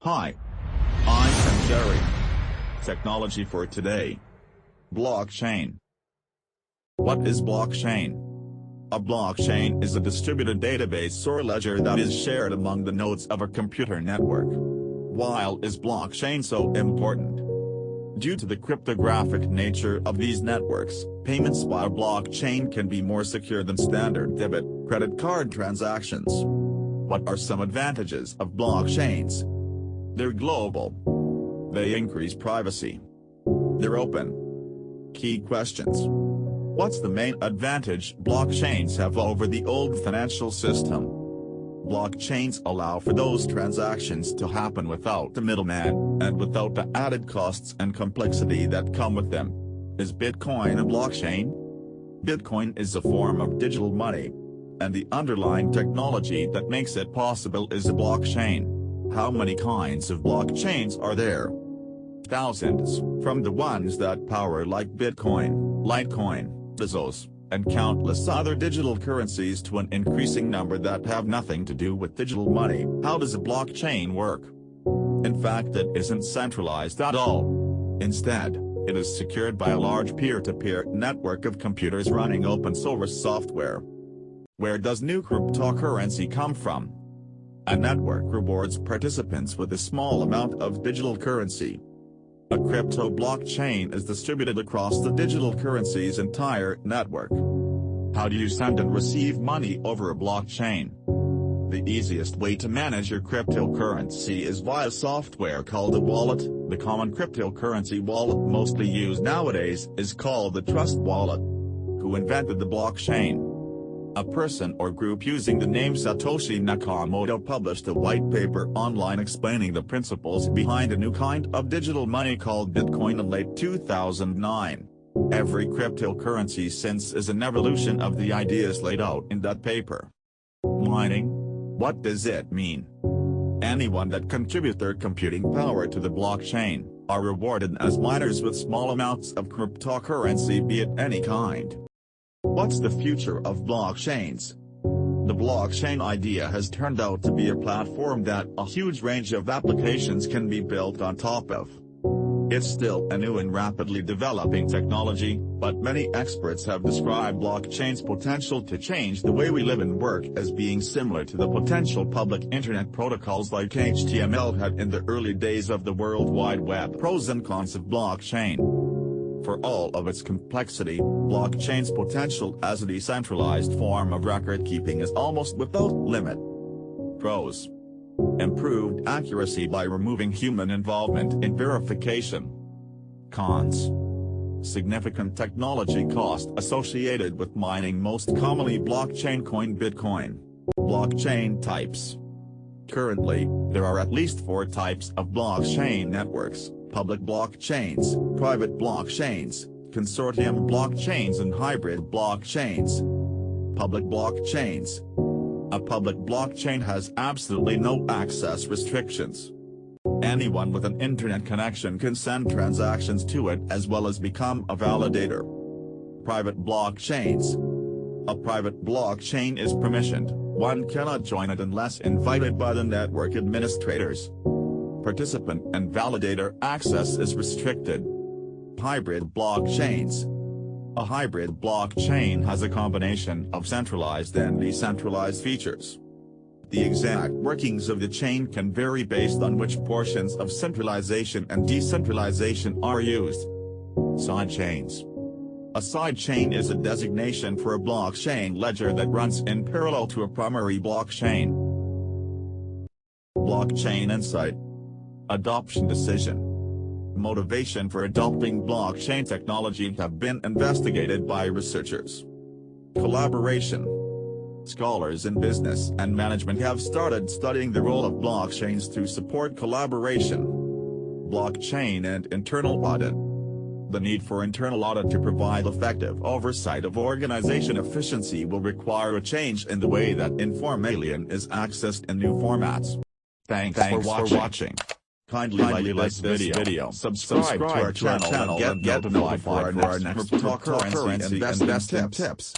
Hi. I'm Jerry. Technology for today. Blockchain. What is blockchain? A blockchain is a distributed database or ledger that is shared among the nodes of a computer network. Why is blockchain so important? Due to the cryptographic nature of these networks, payments via blockchain can be more secure than standard debit, credit card transactions. What are some advantages of blockchains? They're global. They increase privacy. They're open. Key questions. What's the main advantage blockchains have over the old financial system? Blockchains allow for those transactions to happen without the middleman, and without the added costs and complexity that come with them. Is Bitcoin a blockchain? Bitcoin is a form of digital money. And the underlying technology that makes it possible is a blockchain. How many kinds of blockchains are there? Thousands, from the ones that power like Bitcoin, Litecoin, Tezos, and countless other digital currencies to an increasing number that have nothing to do with digital money. How does a blockchain work? In fact, it isn't centralized at all. Instead, it is secured by a large peer-to-peer network of computers running open-source software. Where does new cryptocurrency come from? A network rewards participants with a small amount of digital currency. A crypto blockchain is distributed across the digital currency's entire network. How do you send and receive money over a blockchain? The easiest way to manage your cryptocurrency is via software called a wallet. The common cryptocurrency wallet mostly used nowadays is called the Trust Wallet. Who invented the blockchain? A person or group using the name Satoshi Nakamoto published a white paper online explaining the principles behind a new kind of digital money called Bitcoin in late 2009. Every cryptocurrency since is an evolution of the ideas laid out in that paper. Mining? What does it mean? Anyone that contribute their computing power to the blockchain are rewarded as miners with small amounts of cryptocurrency, be it any kind. What's the future of blockchains? The blockchain idea has turned out to be a platform that a huge range of applications can be built on top of. It's still a new and rapidly developing technology, but many experts have described blockchain's potential to change the way we live and work as being similar to the potential public internet protocols like HTML had in the early days of the World Wide Web. Pros and cons of blockchain. For all of its complexity, blockchain's potential as a decentralized form of record-keeping is almost without limit. Pros. Improved accuracy by removing human involvement in verification. Cons. Significant technology cost associated with mining, most commonly blockchain coin Bitcoin. Blockchain types. Currently, there are at least 4 types of blockchain networks: public blockchains, private blockchains, consortium blockchains and hybrid blockchains. Public blockchains. A public blockchain has absolutely no access restrictions. Anyone with an internet connection can send transactions to it as well as become a validator. Private blockchains. A private blockchain is permissioned. One cannot join it unless invited by the network administrators. Participant and validator access is restricted. Hybrid blockchains. A hybrid blockchain has a combination of centralized and decentralized features. The exact workings of the chain can vary based on which portions of centralization and decentralization are used. Sidechains. A sidechain is a designation for a blockchain ledger that runs in parallel to a primary blockchain. Blockchain insight. Adoption decision. Motivation for adopting blockchain technology have been investigated by researchers. Collaboration. Scholars in business and management have started studying the role of blockchains to support collaboration. Blockchain and internal audit. The need for internal audit to provide effective oversight of organization efficiency will require a change in the way that Information is accessed in new formats. Thanks for watching. Kindly like this video, subscribe to our channel and get notified for our next cryptocurrency investment tips.